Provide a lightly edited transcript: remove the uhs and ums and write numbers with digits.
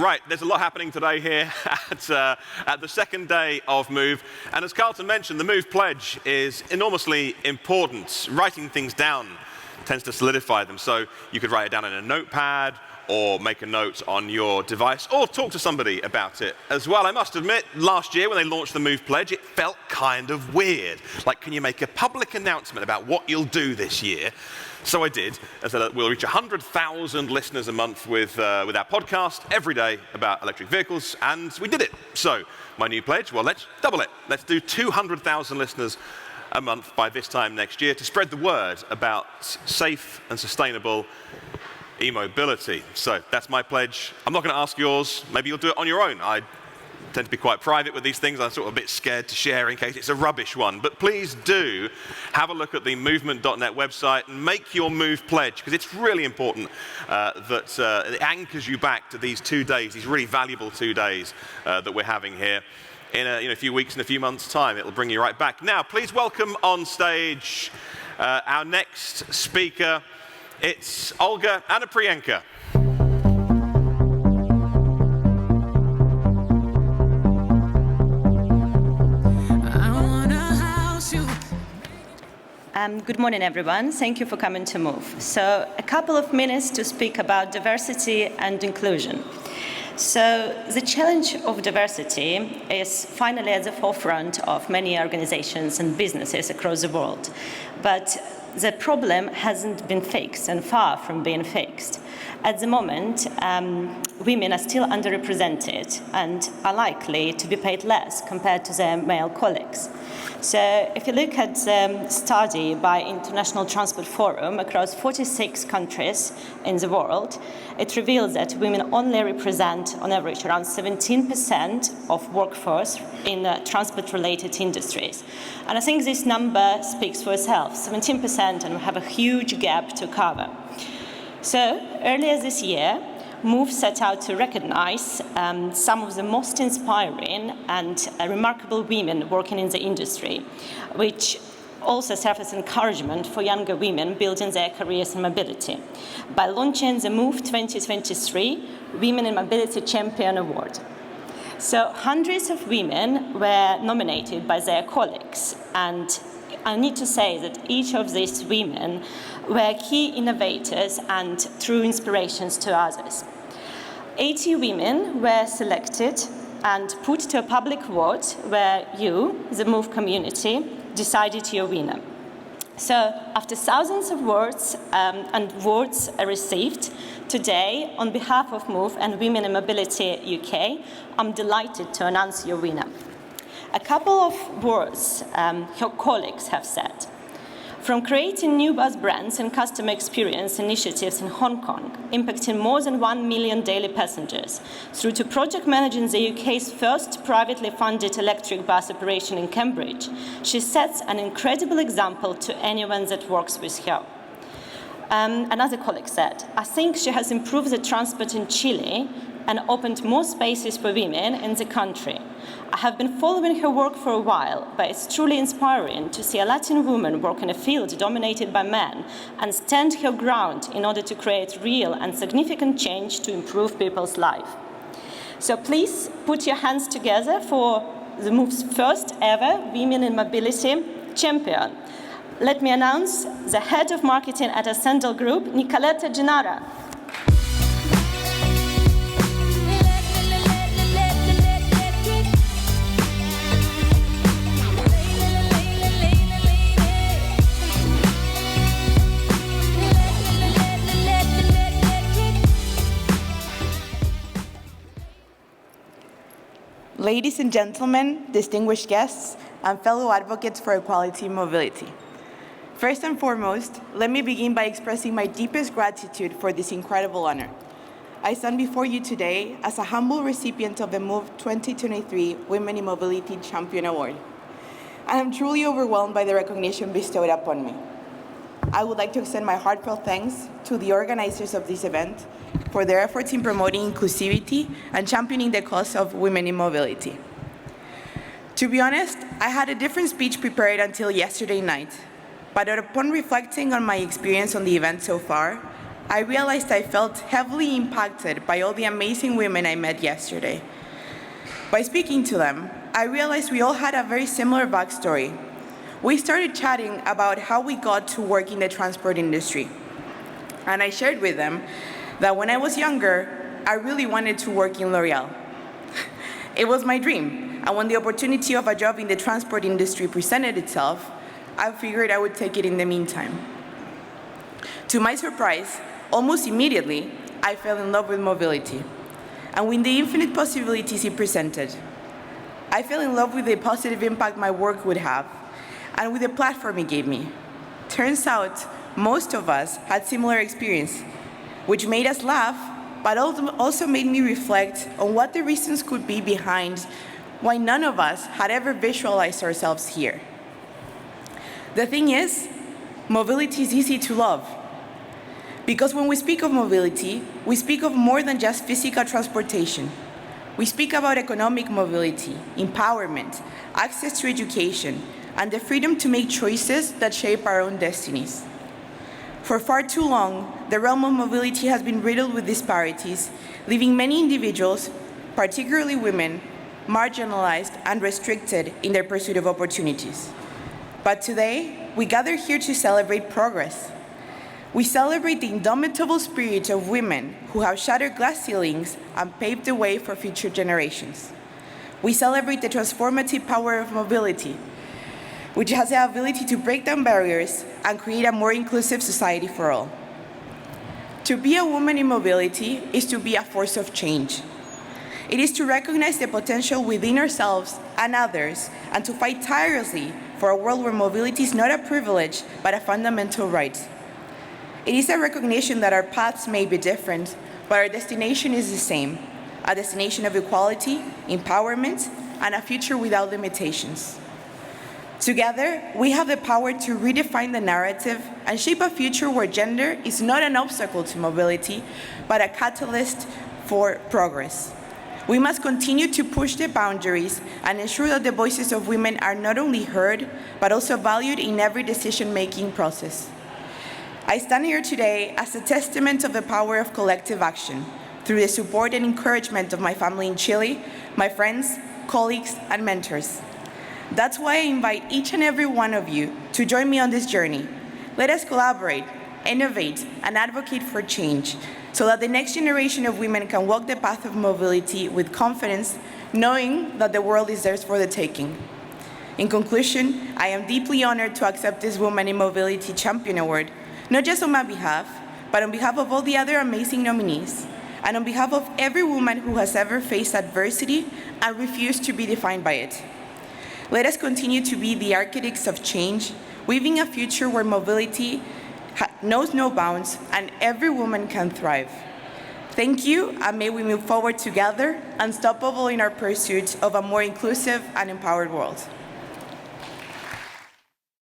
Right, there's a lot happening today here at the second day of Move. And as Carlton mentioned, the Move pledge is enormously important. Writing things down tends to solidify them. So you could write it down in a notepad, or make a note on your device, or talk to somebody about it as well. I must admit, last year when they launched the Move pledge, it felt kind of weird. Like, can you make a public announcement about what you'll do this year? So I did. I said we'll reach 100,000 listeners a month with our podcast every day about electric vehicles, and we did it. So my new pledge, well, let's double it. Let's do 200,000 listeners a month by this time next year to spread the word about safe and sustainable e-mobility. So that's my pledge. I'm not going to ask yours. Maybe you'll do it on your own. I tend to be quite private with these things. I'm sort of a bit scared to share in case it's a rubbish one. But please do have a look at the movement.net website and make your Move pledge, because it's really important that it anchors you back to these 2 days, these really valuable 2 days that we're having here. In a few weeks and a few months' time, it'll bring you right back. Now, please welcome on stage our next speaker. It's Olga Anapryenka. Good morning, everyone. Thank you for coming to Move. So, a couple of minutes to speak about diversity and inclusion. So, the challenge of diversity is finally at the forefront of many organizations and businesses across the world. But the problem hasn't been fixed and far from being fixed. At the moment, women are still underrepresented and are likely to be paid less compared to their male colleagues. So if you look at the study by International Transport Forum across 46 countries in the world, it reveals that women only represent, on average, around 17% of workforce in transport-related industries. And I think this number speaks for itself, 17%, and we have a huge gap to cover. So earlier this year, Move set out to recognize some of the most inspiring and remarkable women working in the industry, which also serve as encouragement for younger women building their careers in mobility, by launching the Move 2023 Women in Mobility Champion Award. So hundreds of women were nominated by their colleagues, and I need to say that each of these women were key innovators and true inspirations to others. 80 women were selected and put to a public vote where you, the Move community, decided your winner. So after thousands of votes received, today, on behalf of Move and Women in Mobility UK, I'm delighted to announce your winner. A couple of words her colleagues have said. From creating new bus brands and customer experience initiatives in Hong Kong, impacting more than 1 million daily passengers, through to project managing the UK's first privately funded electric bus operation in Cambridge, she sets an incredible example to anyone that works with her. Another colleague said, I think she has improved the transport in Chile and opened more spaces for women in the country. I have been following her work for a while, but it's truly inspiring to see a Latin woman work in a field dominated by men and stand her ground in order to create real and significant change to improve people's lives. So please put your hands together for the Move's first ever Women in Mobility Champion. Let me announce the head of marketing at Ascendal Group, Nicoletta Gennaro. Ladies and gentlemen, distinguished guests, and fellow advocates for equality in mobility. First and foremost, let me begin by expressing my deepest gratitude for this incredible honor. I stand before you today as a humble recipient of the Move 2023 Women in Mobility Champion Award. I am truly overwhelmed by the recognition bestowed upon me. I would like to extend my heartfelt thanks to the organizers of this event for their efforts in promoting inclusivity and championing the cause of women in mobility. To be honest, I had a different speech prepared until yesterday night, but upon reflecting on my experience on the event so far, I realized I felt heavily impacted by all the amazing women I met yesterday. By speaking to them, I realized we all had a very similar backstory. We started chatting about how we got to work in the transport industry. And I shared with them that when I was younger, I really wanted to work in L'Oreal. It was my dream, and when the opportunity of a job in the transport industry presented itself, I figured I would take it in the meantime. To my surprise, almost immediately, I fell in love with mobility, and with the infinite possibilities it presented. I fell in love with the positive impact my work would have, and with the platform it gave me. Turns out, most of us had similar experience, which made us laugh, but also made me reflect on what the reasons could be behind why none of us had ever visualized ourselves here. The thing is, mobility is easy to love. Because when we speak of mobility, we speak of more than just physical transportation. We speak about economic mobility, empowerment, access to education, and the freedom to make choices that shape our own destinies. For far too long, the realm of mobility has been riddled with disparities, leaving many individuals, particularly women, marginalized and restricted in their pursuit of opportunities. But today, we gather here to celebrate progress. We celebrate the indomitable spirit of women who have shattered glass ceilings and paved the way for future generations. We celebrate the transformative power of mobility, which has the ability to break down barriers and create a more inclusive society for all. To be a woman in mobility is to be a force of change. It is to recognize the potential within ourselves and others, and to fight tirelessly for a world where mobility is not a privilege, but a fundamental right. It is a recognition that our paths may be different, but our destination is the same, a destination of equality, empowerment, and a future without limitations. Together, we have the power to redefine the narrative and shape a future where gender is not an obstacle to mobility, but a catalyst for progress. We must continue to push the boundaries and ensure that the voices of women are not only heard, but also valued in every decision-making process. I stand here today as a testament of the power of collective action, through the support and encouragement of my family in Chile, my friends, colleagues, and mentors. That's why I invite each and every one of you to join me on this journey. Let us collaborate, innovate, and advocate for change, so that the next generation of women can walk the path of mobility with confidence, knowing that the world is theirs for the taking. In conclusion, I am deeply honored to accept this Woman in Mobility Champion Award, not just on my behalf, but on behalf of all the other amazing nominees, and on behalf of every woman who has ever faced adversity and refused to be defined by it. Let us continue to be the architects of change, weaving a future where mobility knows no bounds and every woman can thrive. Thank you, and may we move forward together, unstoppable in our pursuit of a more inclusive and empowered world.